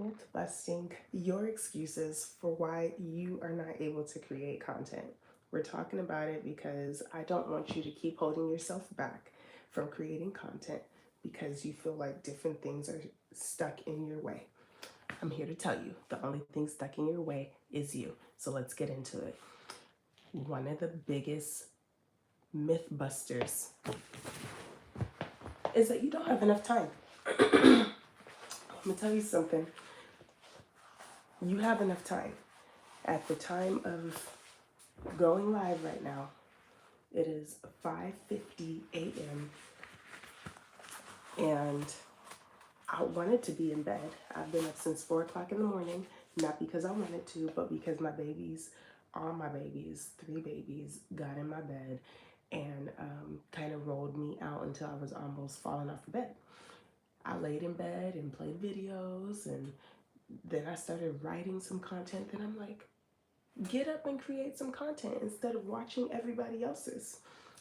titled Busting Your Excuses for Why You Are Not Able to Create Content. We're talking about it because I don't want you to keep holding yourself back from creating content because you feel like different things are stuck in your way. I'm here to tell you the only thing stuck in your way is you. So let's get into it. One of the biggest myth busters is that you don't have enough time. I'm gonna tell you something. You have enough time. At the time of going live right now, it is 5:50 a.m. and I wanted to be in bed. I've been up since 4 o'clock in the morning, not because I wanted to, but because all my babies, 3 babies, got in my bed and kind of rolled me out until I was almost falling off the bed. I laid in bed and played videos, and then I started writing some content. Then I'm like, get up and create some content instead of watching everybody else's.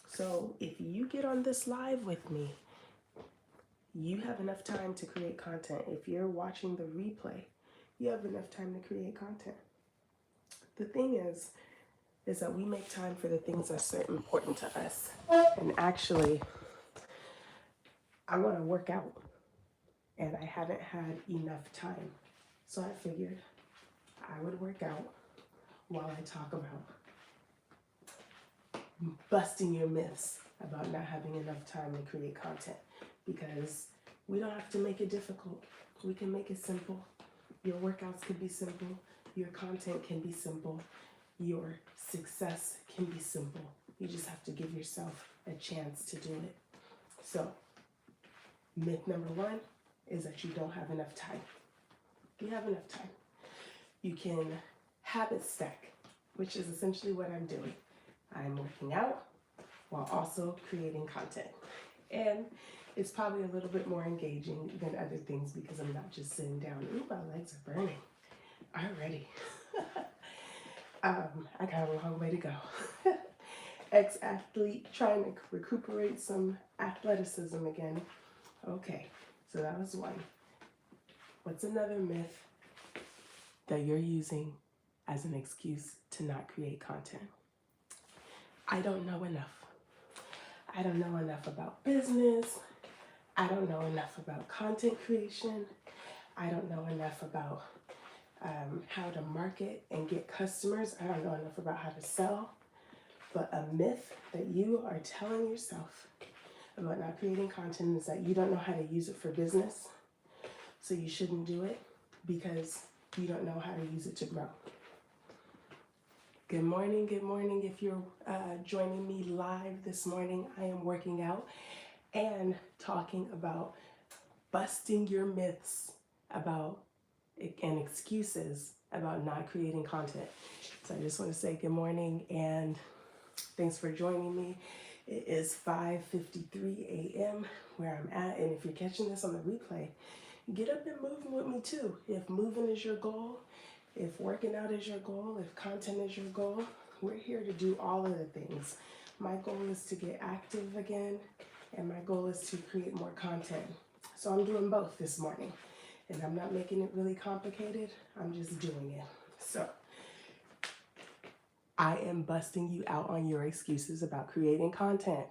So if you get on this live with me, you have enough time to create content. If you're watching the replay, you have enough time to create content. The thing is that we make time for the things that are important to us. And actually, I want to work out, and I haven't had enough time. So I figured I would work out while I talk about busting your myths about not having enough time to create content, because we don't have to make it difficult. We can make it simple. Your workouts can be simple. Your content can be simple. Your success can be simple. You just have to give yourself a chance to do it. So, myth number 1 is that you don't have enough time. You have enough time. You can habit stack, which is essentially what I'm doing. I'm working out while also creating content. And it's probably a little bit more engaging than other things because I'm not just sitting down. Ooh, my legs are burning already. I got a long way to go. Ex-athlete trying to recuperate some athleticism again. Okay, so that was one. What's another myth that you're using as an excuse to not create content? I don't know enough. I don't know enough about business. I don't know enough about content creation. I don't know enough about how to market and get customers. I don't know enough about how to sell. But a myth that you are telling yourself about not creating content is that you don't know how to use it for business. So you shouldn't do it because you don't know how to use it to grow. Good morning, good morning. If you're joining me live this morning, I am working out and talking about busting your myths about and excuses about not creating content. So I just want to say good morning and thanks for joining me. It is 5:53 a.m. where I'm at, and if you're catching this on the replay, get up and move with me too. If moving is your goal, if working out is your goal, if content is your goal, we're here to do all of the things. My goal is to get active again, and my goal is to create more content. So I'm doing both this morning, and I'm not making it really complicated. I'm just doing it. So I am busting you out on your excuses about creating content.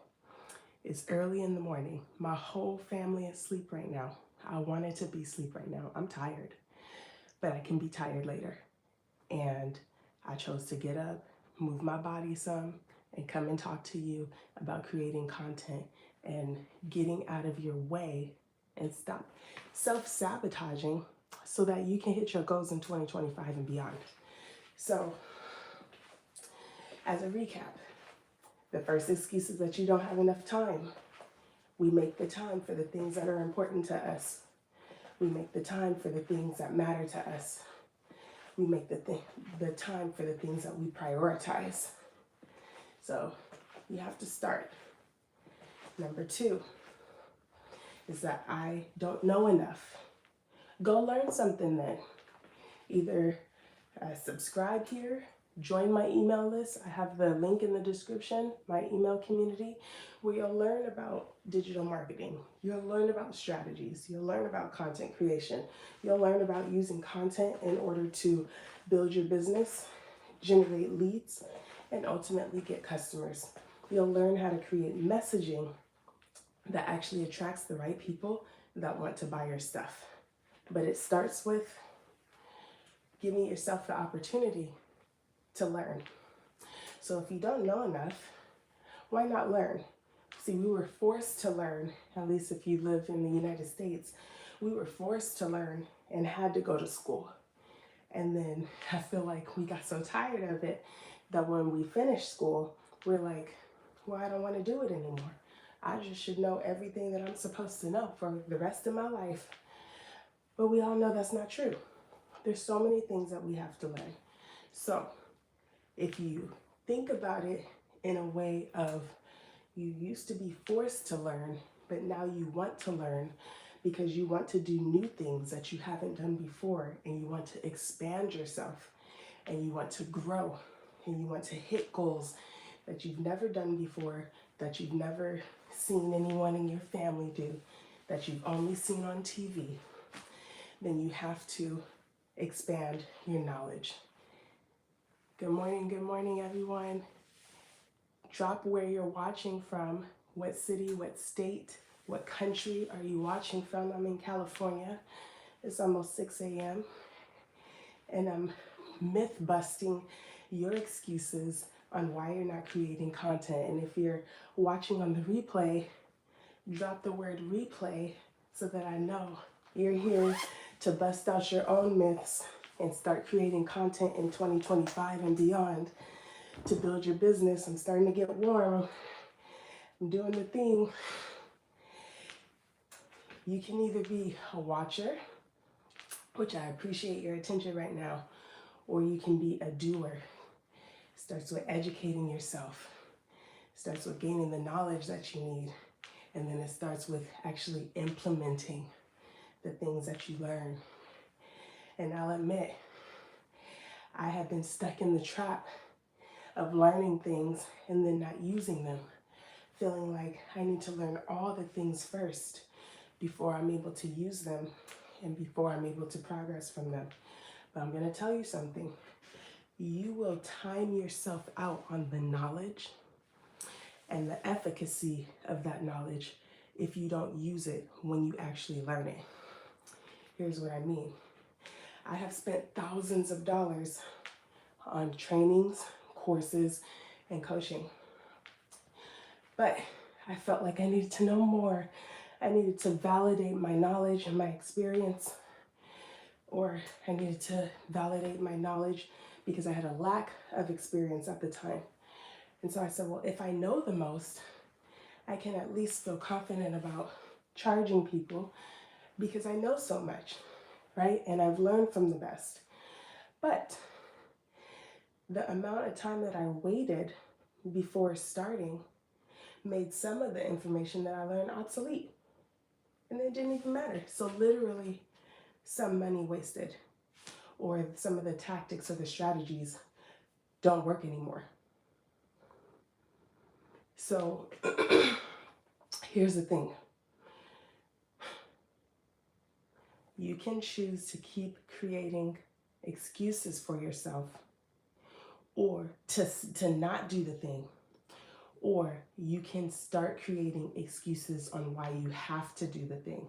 It's early in the morning. My whole family is asleep right now. I wanted to be asleep right now. I'm tired, but I can be tired later. And I chose to get up, move my body some, and come and talk to you about creating content and getting out of your way and stop self-sabotaging so that you can hit your goals in 2025 and beyond. So, as a recap, the first excuse is that you don't have enough time. We make the time for the things that are important to us. We make the time for the things that matter to us. We make the time for the things that we prioritize. So you have to start. Number 2 is that I don't know enough. Go learn something then. Either subscribe here Join my email list. I have the link in the description, my email community, where you'll learn about digital marketing. You'll learn about strategies. You'll learn about content creation. You'll learn about using content in order to build your business, generate leads, and ultimately get customers. You'll learn how to create messaging that actually attracts the right people that want to buy your stuff. But it starts with giving yourself the opportunity to learn. So if you don't know enough, why not learn? See, we were forced to learn, at least if you live in the United States, we were forced to learn and had to go to school. And then I feel like we got so tired of it that when we finished school, we're like, well, I don't want to do it anymore. I just should know everything that I'm supposed to know for the rest of my life. But we all know that's not true. There's so many things that we have to learn. So if you think about it in a way of you used to be forced to learn, but now you want to learn because you want to do new things that you haven't done before, and you want to expand yourself, and you want to grow, and you want to hit goals that you've never done before, that you've never seen anyone in your family do, that you've only seen on TV, then you have to expand your knowledge. Good morning, everyone. Drop where you're watching from, what city, what state, what country are you watching from? I'm in California. It's almost 6 a.m. and I'm myth busting your excuses on why you're not creating content. And if you're watching on the replay, drop the word replay so that I know you're here to bust out your own myths and start creating content in 2025 and beyond to build your business. I'm starting to get warm. I'm doing the thing. You can either be a watcher, which I appreciate your attention right now, or you can be a doer. It starts with educating yourself. It starts with gaining the knowledge that you need. And then it starts with actually implementing the things that you learn. And I'll admit, I have been stuck in the trap of learning things and then not using them, feeling like I need to learn all the things first before I'm able to use them and before I'm able to progress from them. But I'm going to tell you something. You will time yourself out on the knowledge and the efficacy of that knowledge if you don't use it when you actually learn it. Here's what I mean. I have spent thousands of dollars on trainings, courses, and coaching. But I felt like I needed to know more. I needed to validate my knowledge and my experience, or I needed to validate my knowledge because I had a lack of experience at the time. And so I said, well, if I know the most, I can at least feel confident about charging people because I know so much, right? And I've learned from the best. But the amount of time that I waited before starting made some of the information that I learned obsolete. And it didn't even matter. So literally some money wasted, or some of the tactics or the strategies don't work anymore. So here's the thing. You can choose to keep creating excuses for yourself, or to not do the thing, or you can start creating excuses on why you have to do the thing.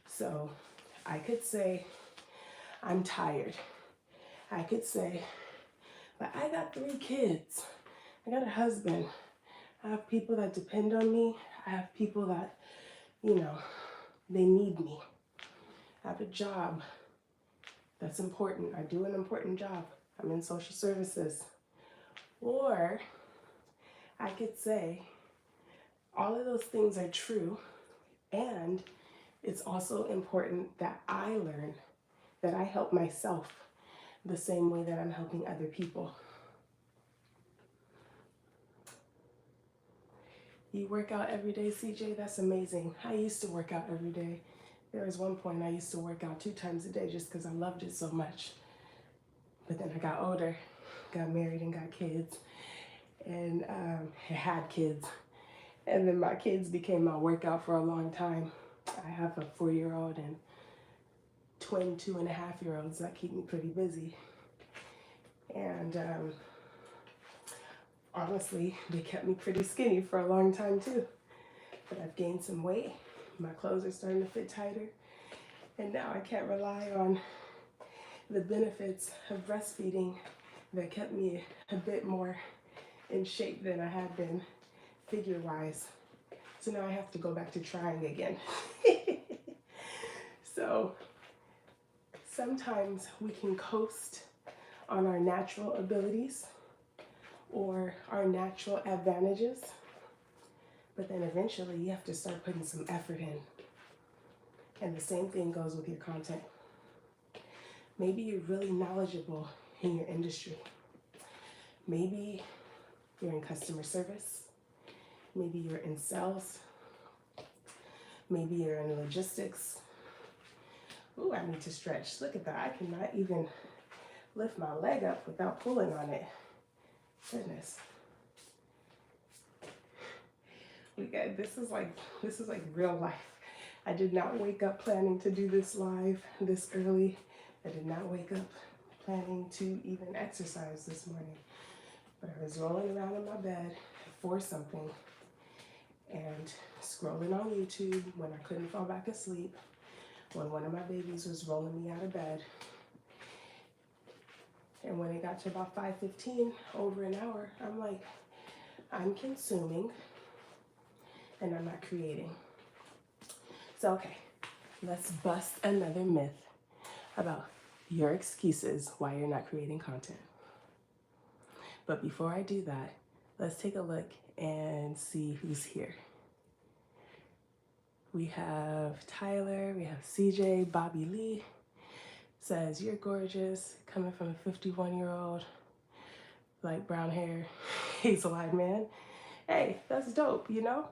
So I could say, I'm tired. I could say, but I got 3 kids. I got a husband. I have people that depend on me. I have people that, they need me. I have a job that's important. I do an important job. I'm in social services. Or I could say, all of those things are true, and it's also important that I learn, that I help myself the same way that I'm helping other people. You work out every day, CJ? That's amazing. I used to work out every day. There was one point I used to work out 2 times a day just because I loved it so much. But then I got older, got married and got kids, and had kids. And then my kids became my workout for a long time. I have a 4-year-old and twin 2.5-year-olds that keep me pretty busy. And honestly, they kept me pretty skinny for a long time too. But I've gained some weight. My clothes are starting to fit tighter. And now I can't rely on the benefits of breastfeeding that kept me a bit more in shape than I had been figure-wise. So now I have to go back to trying again. So sometimes we can coast on our natural abilities or our natural advantages, but then eventually you have to start putting some effort in. And the same thing goes with your content. Maybe you're really knowledgeable in your industry. Maybe you're in customer service. Maybe you're in sales. Maybe you're in logistics. Ooh, I need to stretch. Look at that. I cannot even lift my leg up without pulling on it. Goodness. This is like real life. I did not wake up planning to do this live this early. I did not wake up planning to even exercise this morning. But I was rolling around in my bed for something and scrolling on YouTube when I couldn't fall back asleep, when one of my babies was rolling me out of bed. And when it got to about 5:15, over an hour, I'm like, I'm consuming and I'm not creating. So, okay, let's bust another myth about your excuses why you're not creating content. But before I do that, let's take a look and see who's here. We have Tyler, we have CJ, Bobby Lee says, you're gorgeous, coming from a 51-year-old, light brown hair, hazel-eyed man. Hey, that's dope, you know?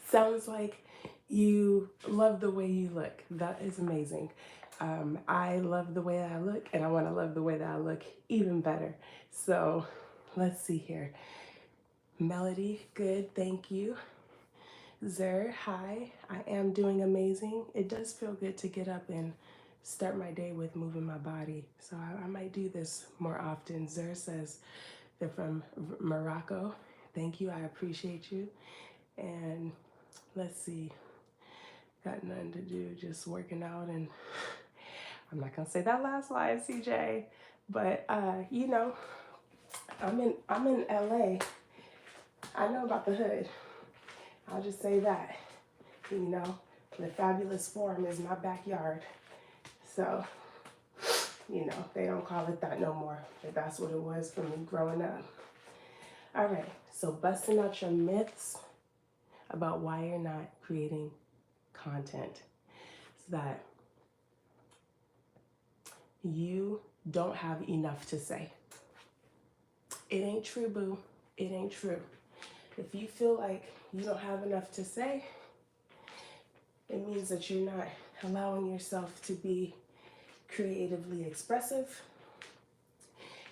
Sounds like you love the way you look. That is amazing. I love the way I look, and I want to love the way that I look even better. So let's see here. Melody, good, thank you. Zer, hi, I am doing amazing. It does feel good to get up and start my day with moving my body. So I might do this more often. Zer says they're from Morocco. Thank you, I appreciate you. And let's see, got nothing to do, just working out. And I'm not gonna say that last line, CJ, but you know, I'm in LA. I know about the hood. I'll just say that, you know, the Fabulous Forum is my backyard. So, you know, they don't call it that no more, but that's what it was for me growing up. All right, so busting out your myths about why you're not creating content. It's that you don't have enough to say. It ain't true, boo. It ain't true. If you feel like you don't have enough to say, it means that you're not allowing yourself to be creatively expressive.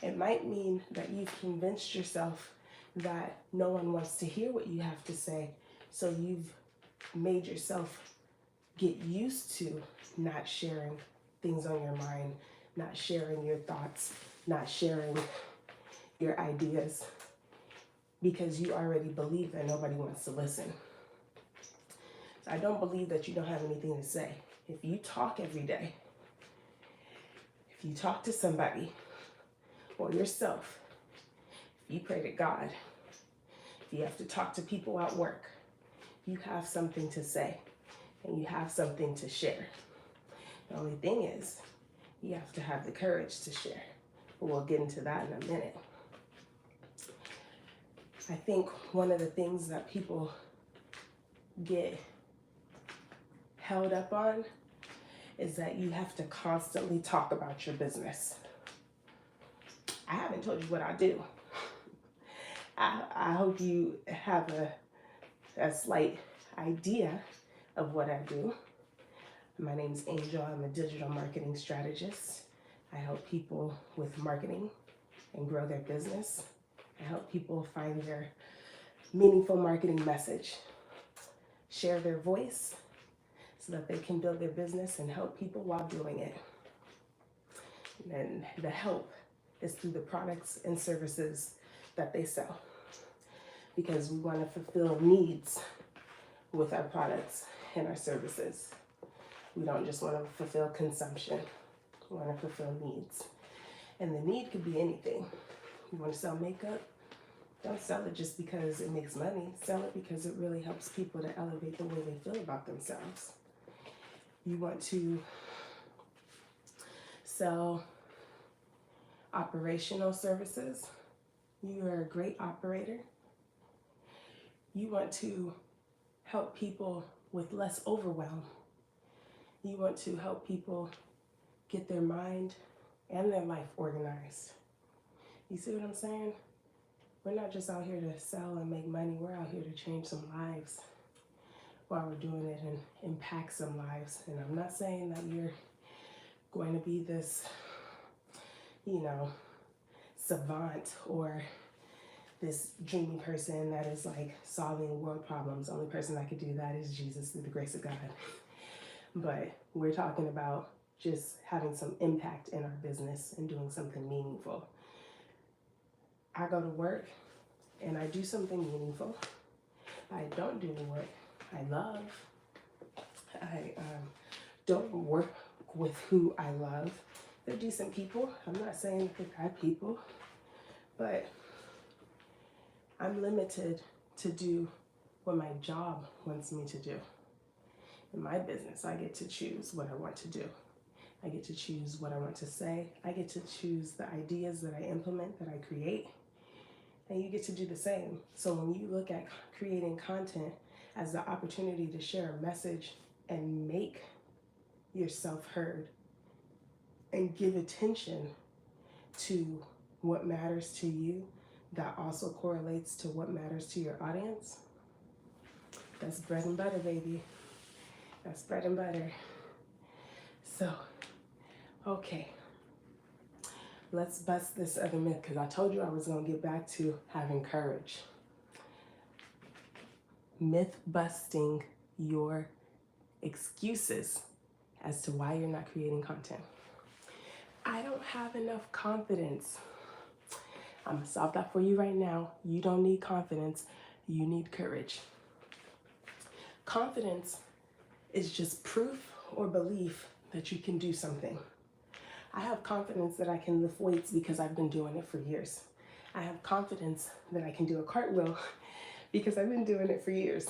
It might mean that you've convinced yourself that no one wants to hear what you have to say, so you've made yourself get used to not sharing things on your mind, not sharing your thoughts, not sharing your ideas, because you already believe that nobody wants to listen. So I don't believe that you don't have anything to say. If you talk every day, if you talk to somebody or yourself, if you pray to God, if you have to talk to people at work, you have something to say and you have something to share. The only thing is, you have to have the courage to share. But we'll get into that in a minute. I think one of the things that people get held up on is that you have to constantly talk about your business. I haven't told you what I do. I hope you have a slight idea of what I do. My name is Angel. I'm a digital marketing strategist. I help people with marketing and grow their business. I help people find their meaningful marketing message, share their voice so that they can build their business and help people while doing it. And the help is through the products and services that they sell, because we want to fulfill needs with our products and our services. We don't just want to fulfill consumption. We want to fulfill needs. And the need could be anything. You want to sell makeup? Don't sell it just because it makes money. Sell it because it really helps people to elevate the way they feel about themselves. You want to sell operational services? You are a great operator. You want to help people with less overwhelm. You want to help people get their mind and their life organized. You see what I'm saying? We're not just out here to sell and make money. We're out here to change some lives while we're doing it and impact some lives. And I'm not saying that you're going to be this, savant or this dreamy person that is like solving world problems. The only person that could do that is Jesus through the grace of God. But we're talking about just having some impact in our business and doing something meaningful. I go to work and I do something meaningful. I don't do the work I love. I don't work with who I love. They're decent people. I'm not saying that they're bad people, but I'm limited to do what my job wants me to do. In my business, I get to choose what I want to do. I get to choose what I want to say. I get to choose the ideas that I implement, that I create. And you get to do the same. So when you look at creating content as the opportunity to share a message and make yourself heard and give attention to what matters to you, that also correlates to what matters to your audience, that's bread and butter, baby. That's bread and butter. So, okay. Let's bust this other myth, because I told you I was going to get back to having courage. Myth busting your excuses as to why you're not creating content. I don't have enough confidence. I'm going to solve that for you right now. You don't need confidence. You need courage. Confidence is just proof or belief that you can do something. I have confidence that I can lift weights because I've been doing it for years. I have confidence that I can do a cartwheel because I've been doing it for years.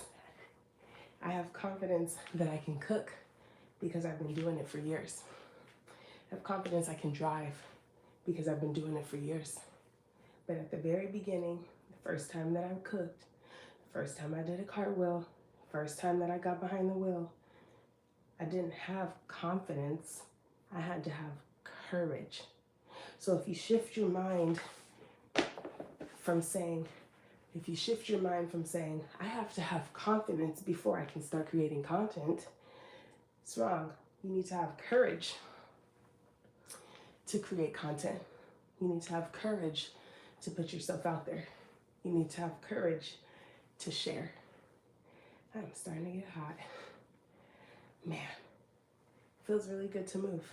I have confidence that I can cook because I've been doing it for years. I have confidence I can drive because I've been doing it for years. But at the very beginning, the first time that I cooked, the first time I did a cartwheel, first time that I got behind the wheel, I didn't have confidence. I had to have courage. So if you shift your mind from saying, I have to have confidence before I can start creating content, it's wrong. You need to have courage to create content. You need to have courage to put yourself out there. You need to have courage to share. I'm starting to get hot. Man, feels really good to move.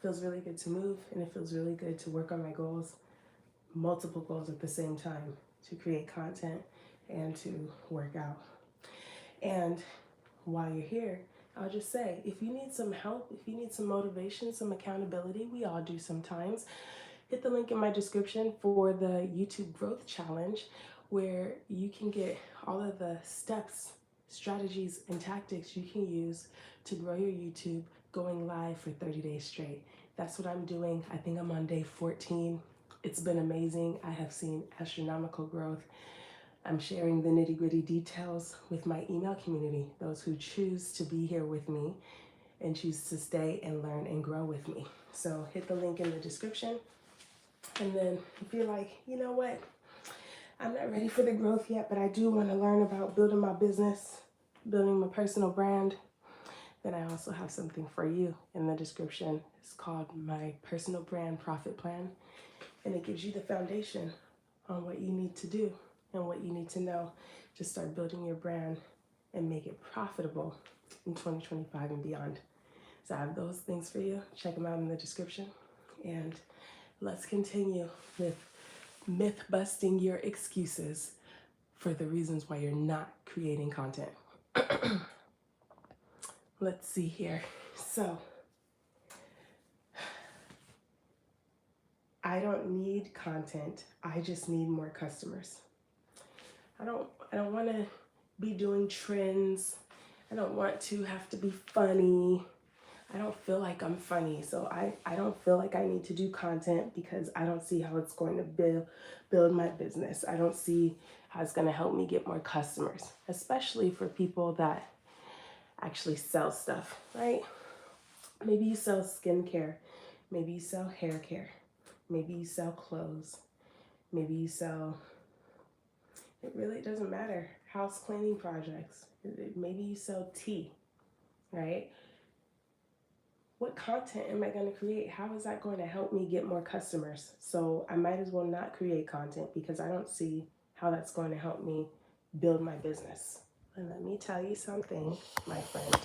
Feels really good to move, and it feels really good to work on my goals, multiple goals at the same time, to create content and to work out. And while you're here, I'll just say, if you need some help, if you need some motivation, some accountability, we all do sometimes, hit the link in my description for the YouTube Growth Challenge, where you can get all of the steps, strategies, and tactics you can use to grow your YouTube going live for 30 days straight. That's what I'm doing. I think I'm on day 14. It's been amazing. I have seen astronomical growth. I'm sharing the nitty-gritty details with my email community, those who choose to be here with me and choose to stay and learn and grow with me. So hit the link in the description. And then if you're like, you know what, I'm not ready for the growth yet, but I do want to learn about building my business, building my personal brand, then I also have something for you in the description. It's called my personal brand profit plan, and it gives you the foundation on what you need to do and what you need to know to start building your brand and make it profitable in 2025 and beyond. So I have those things for you. Check them out in the description. And let's continue with myth busting your excuses for the reasons why you're not creating content. Let's see here. So I don't need content. I just need more customers. I don't want to be doing trends. I don't want to have to be funny. I don't feel like I'm funny. So I don't feel like I need to do content because I don't see how it's going to build my business. I don't see how it's going to help me get more customers, especially for people that actually sell stuff, right? Maybe you sell skincare. Maybe you sell hair care. Maybe you sell clothes. Maybe you sell, it really doesn't matter, house cleaning projects. Maybe you sell tea, right? What content am I going to create? How is that going to help me get more customers? So I might as well not create content because I don't see how that's going to help me build my business. And let me tell you something, my friend.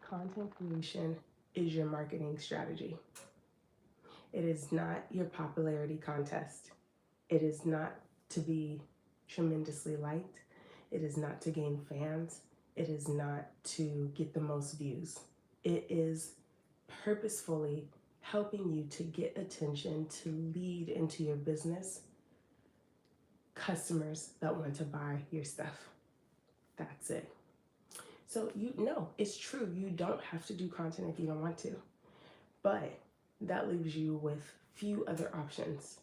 Content creation is your marketing strategy. It is not your popularity contest. It is not to be tremendously liked. It is not to gain fans. It is not to get the most views. It is purposefully helping you to get attention, to lead into your business customers that want to buy your stuff. That's it. So you know, it's true. You don't have to do content if you don't want to, but that leaves you with few other options.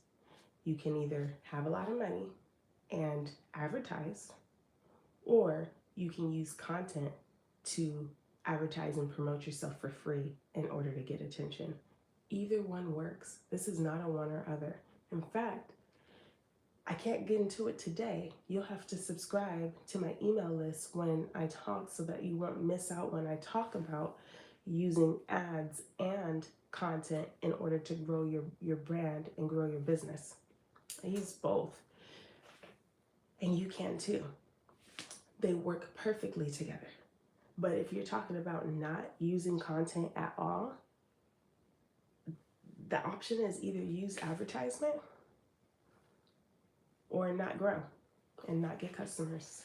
You can either have a lot of money and advertise, or you can use content to advertise and promote yourself for free in order to get attention. Either one works. This is not a one or other. In fact, I can't get into it today. You'll have to subscribe to my email list when I talk so that you won't miss out when I talk about using ads and content in order to grow your brand and grow your business. I use both. And you can too. They work perfectly together. But if you're talking about not using content at all, the option is either use advertisement or not grow and not get customers.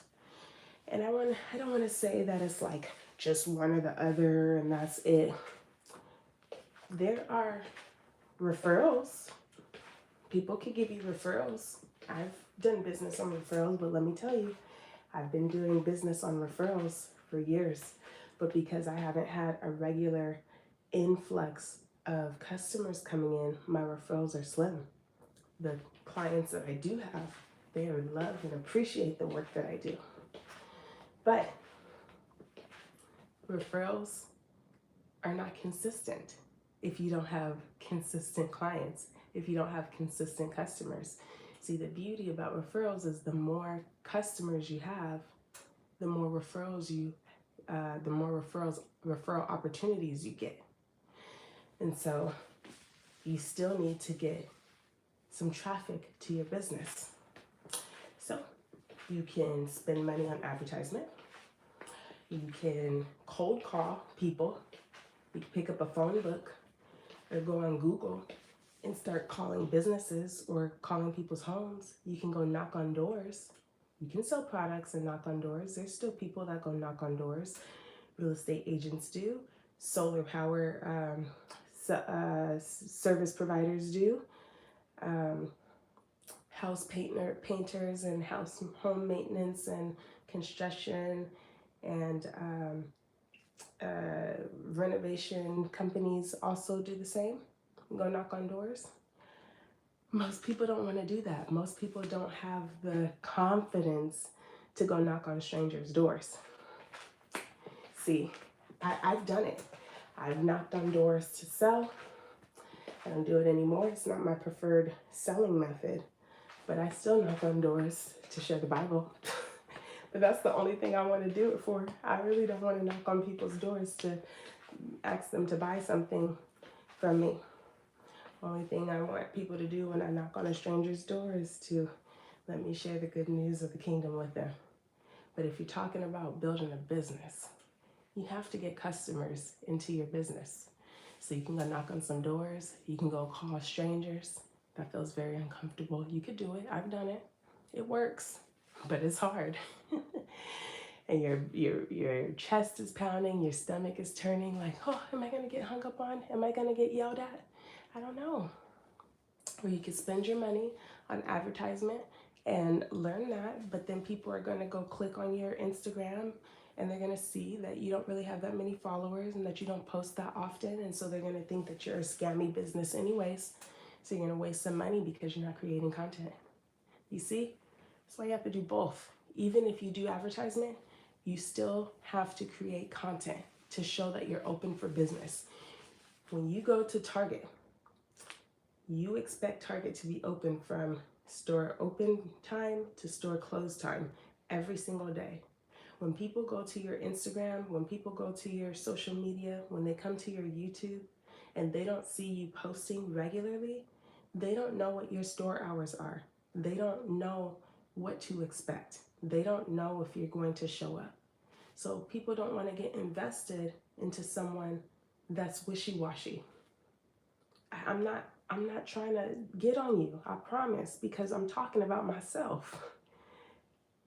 And I don't want to say that it's like just one or the other and that's it. There are referrals. People can give you referrals. I've done business on referrals, but let me tell you, I've been doing business on referrals for years. But because I haven't had a regular influx of customers coming in, my referrals are slim. The clients that I do have, they love and appreciate the work that I do. But referrals are not consistent if you don't have consistent clients, if you don't have consistent customers. See, the beauty about referrals is the more customers you have, the more referral opportunities you get. And so you still need to get some traffic to your business. So you can spend money on advertisement. You can cold call people. You can pick up a phone book or go on Google and start calling businesses or calling people's homes. You can go knock on doors. You can sell products and knock on doors. There's still people that go knock on doors. Real estate agents do. Solar power service providers do. House painters and home maintenance and construction and renovation companies also do the same. Go knock on doors. Most people don't want to do that. Most people don't have the confidence to go knock on strangers' doors. See, I've done it. I've knocked on doors to sell. I don't do it anymore. It's not my preferred selling method, but I still knock on doors to share the Bible. But that's the only thing I want to do it for. I really don't want to knock on people's doors to ask them to buy something from me. Only thing I want people to do when I knock on a stranger's door is to let me share the good news of the kingdom with them. But if you're talking about building a business, you have to get customers into your business. So you can go knock on some doors, you can go call strangers. That feels very uncomfortable. You could do it. I've done it. It works, but it's hard. And your chest is pounding, your stomach is turning like, oh, am I gonna get hung up on? Am I gonna get yelled at? I don't know. Or you could spend your money on advertisement and learn that, but then people are gonna go click on your Instagram and they're gonna see that you don't really have that many followers and that you don't post that often, and so they're gonna think that you're a scammy business anyways. So you're gonna waste some money because you're not creating content. You see? That's why you have to do both. Even if you do advertisement, you still have to create content to show that you're open for business. When you go to Target, you expect Target to be open from store open time to store close time every single day. When people go to your Instagram, when people go to your social media, when they come to your YouTube and they don't see you posting regularly, they don't know what your store hours are. They don't know what to expect. They don't know if you're going to show up. So people don't want to get invested into someone that's wishy-washy. I'm not trying to get on you, I promise, because I'm talking about myself.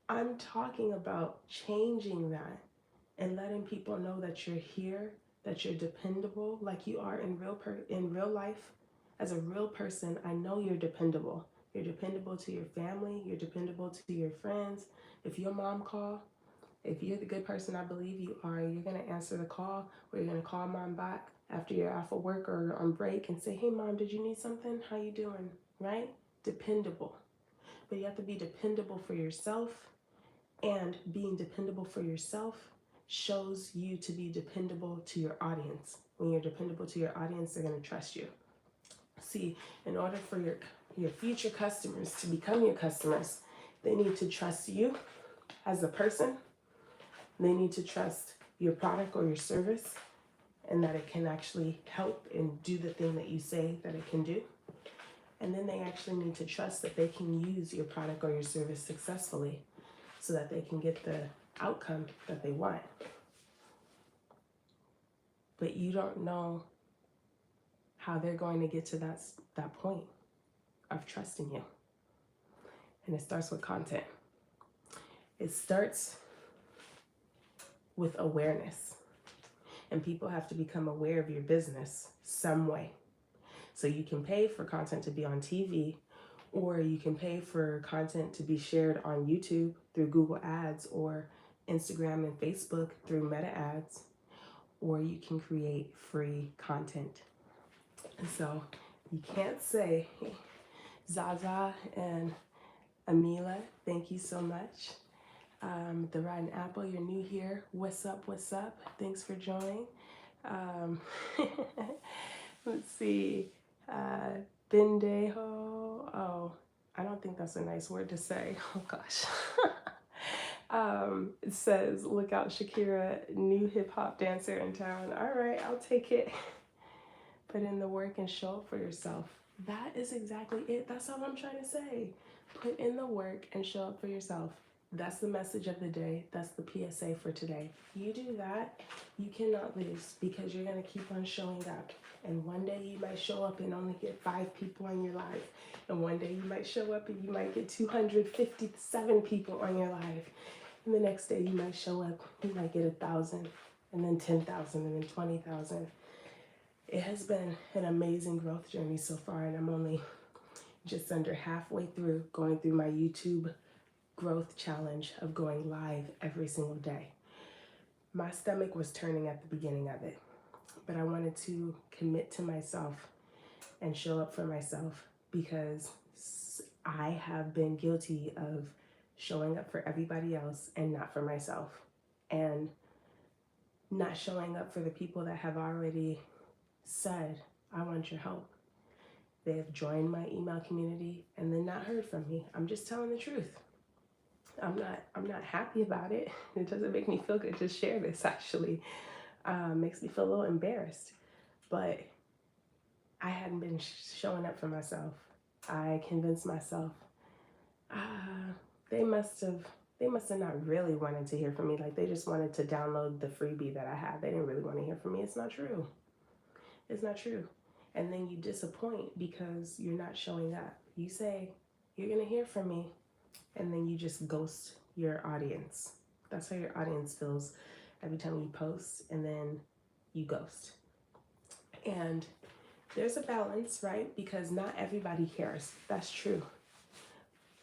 I'm talking about changing that and letting people know that you're here, that you're dependable, like you are in real life. As a real person, I know you're dependable. You're dependable to your family, you're dependable to your friends. If your mom calls, if you're the good person I believe you are, you're going to answer the call, or you're going to call mom back after you're off of work or on break and say, hey mom, did you need something? How you doing? Right? Dependable. But you have to be dependable for yourself, and being dependable for yourself shows you to be dependable to your audience. When you're dependable to your audience, they're going to trust you. See, in order for your future customers to become your customers, they need to trust you as a person. They need to trust your product or your service, and that it can actually help and do the thing that you say that it can do. And then they actually need to trust that they can use your product or your service successfully so that they can get the outcome that they want. But you don't know how they're going to get to that point of trusting you. And it starts with content. It starts with awareness. And people have to become aware of your business some way. So you can pay for content to be on TV, or you can pay for content to be shared on YouTube through Google Ads, or Instagram and Facebook through Meta Ads, or you can create free content. And so you can't say, Zaza and Amila, thank you so much. The Rotten Apple, you're new here. What's up? What's up? Thanks for joining. Let's see. Bendejo. Oh, I don't think that's a nice word to say. Oh gosh. It says, look out, Shakira, new hip hop dancer in town. All right, I'll take it. Put in the work and show up for yourself. That is exactly it. That's all I'm trying to say. Put in the work and show up for yourself. That's the message of the day. That's the PSA for today. You do that, you cannot lose, because you're going to keep on showing up. And one day you might show up and only get 5 people on your live. And one day you might show up and you might get 257 people on your live. And the next day you might show up, you might get 1,000, and then 10,000, and then 20,000. It has been an amazing growth journey so far, and I'm only just under halfway through going through my YouTube growth challenge of going live every single day. My stomach was turning at the beginning of it, but I wanted to commit to myself and show up for myself, because I have been guilty of showing up for everybody else and not for myself, and not showing up for the people that have already said, I want your help. They have joined my email community and then not heard from me. I'm just telling the truth. I'm not happy about it. It doesn't make me feel good to share this actually. Makes me feel a little embarrassed. But I hadn't been showing up for myself. I convinced myself, ah, they must have they must have not really wanted to hear from me. Like they just wanted to download the freebie that I had. They didn't really want to hear from me. It's not true. It's not true. And then you disappoint because you're not showing up. You say, you're gonna hear from me, and then you just ghost your audience. That's how your audience feels every time you post and then you ghost. And there's a balance, right? Because not everybody cares. That's true.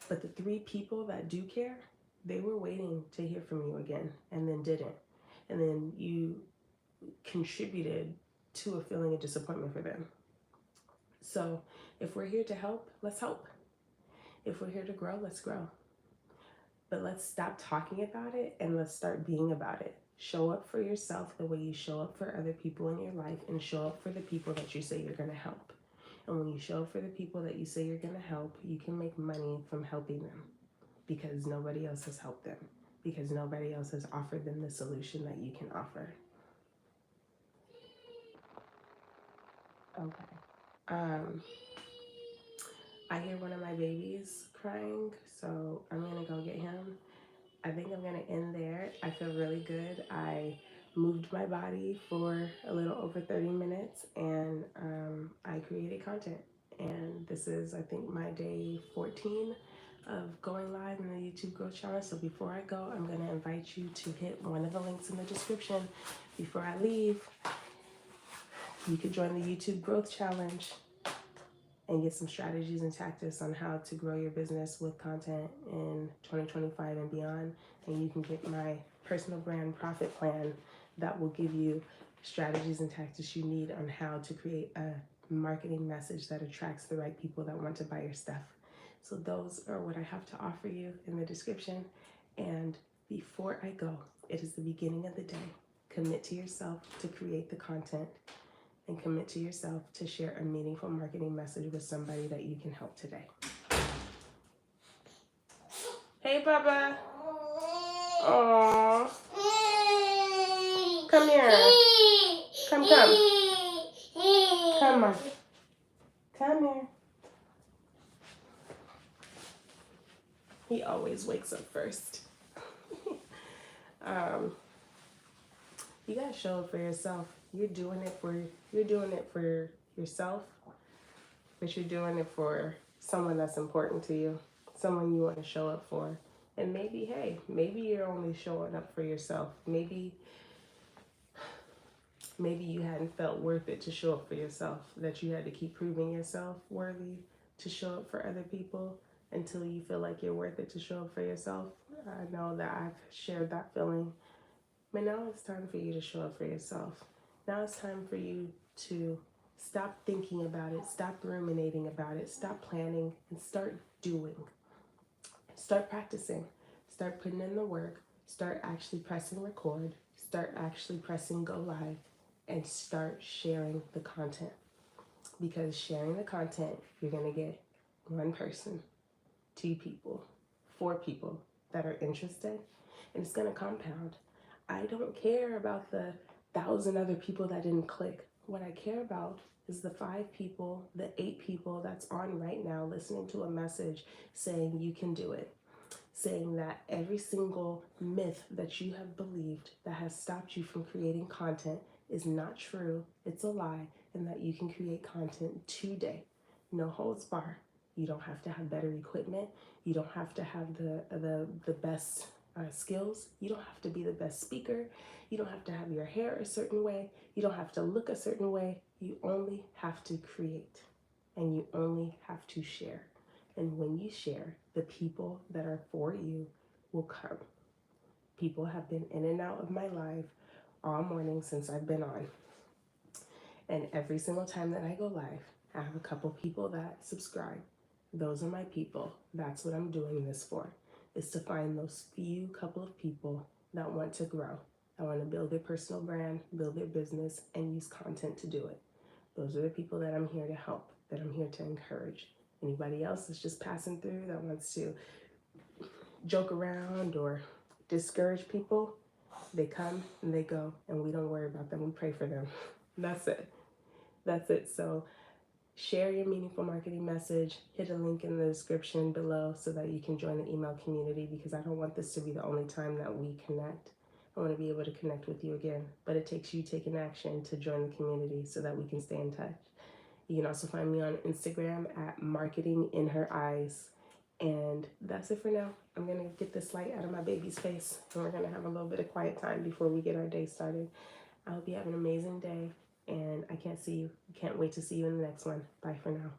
But the 3 people that do care, they were waiting to hear from you again and then didn't. And then you contributed to a feeling of disappointment for them. So if we're here to help, let's help. If we're here to grow, let's grow. But let's stop talking about it and let's start being about it. Show up for yourself the way you show up for other people in your life, and show up for the people that you say you're going to help. And when you show up for the people that you say you're going to help, you can make money from helping them because nobody else has helped them, because nobody else has offered them the solution that you can offer. Okay. Um, I hear one of my babies crying, so I'm going to go get him. I think I'm going to end there. I feel really good. I moved my body for a little over 30 minutes and I created content. And this is, I think, my day 14 of going live in the YouTube Growth Challenge. So before I go, I'm going to invite you to hit one of the links in the description. Before I leave, you could join the YouTube Growth Challenge and get some strategies and tactics on how to grow your business with content in 2025 and beyond. And you can get my personal brand profit plan that will give you strategies and tactics you need on how to create a marketing message that attracts the right people that want to buy your stuff. So those are what I have to offer you in the description. And before I go, it is the beginning of the day. Commit to yourself to create the content and commit to yourself to share a meaningful marketing message with somebody that you can help today. Hey, Bubba. Aww. Come here. Come. Come on. Come here. He always wakes up first. You gotta show up for yourself. You're doing it for yourself, but you're doing it for someone that's important to you, someone you want to show up for. And maybe you're only showing up for yourself. Maybe you hadn't felt worth it to show up for yourself, that you had to keep proving yourself worthy to show up for other people until you feel like you're worth it to show up for yourself. I know that I've shared that feeling. But now it's time for you to show up for yourself. Now it's time for you to stop thinking about it, stop ruminating about it, stop planning, and start doing. Start practicing. Start putting in the work. Start actually pressing record. Start actually pressing go live. And start sharing the content. Because sharing the content, you're going to get 1 person, 2 people, 4 people that are interested. And it's going to compound. I don't care about the 1,000 other people that didn't click. What I care about is the 5 people, the 8 people that's on right now listening to a message saying you can do it. Saying that every single myth that you have believed that has stopped you from creating content is not true, it's a lie, and that you can create content today. No holds bar. You don't have to have better equipment. You don't have to have the best skills. You don't have to be the best speaker. You don't have to have your hair a certain way. You don't have to look a certain way. You only have to create, and you only have to share. And when you share, the people that are for you will come. People have been in and out of my life all morning since I've been on. And every single time that I go live, I have a couple people that subscribe. Those are my people. That's what I'm doing this for, is to find those few couple of people that want to grow. I want to build their personal brand, build their business, and use content to do it. Those are the people that I'm here to help, that I'm here to encourage. Anybody else that's just passing through that wants to joke around or discourage people, they come and they go, and we don't worry about them. We pray for them. That's it. That's it. So share your meaningful marketing message. Hit a link in the description below so that you can join the email community, because I don't want this to be the only time that we connect. I want to be able to connect with you again, but it takes you taking action to join the community so that we can stay in touch. You can also find me on Instagram at Marketing in Her Eyes. And that's it for now. I'm going to get this light out of my baby's face, and we're going to have a little bit of quiet time before we get our day started. I hope you have an amazing day, and I can't wait to see you in the next one. Bye for now.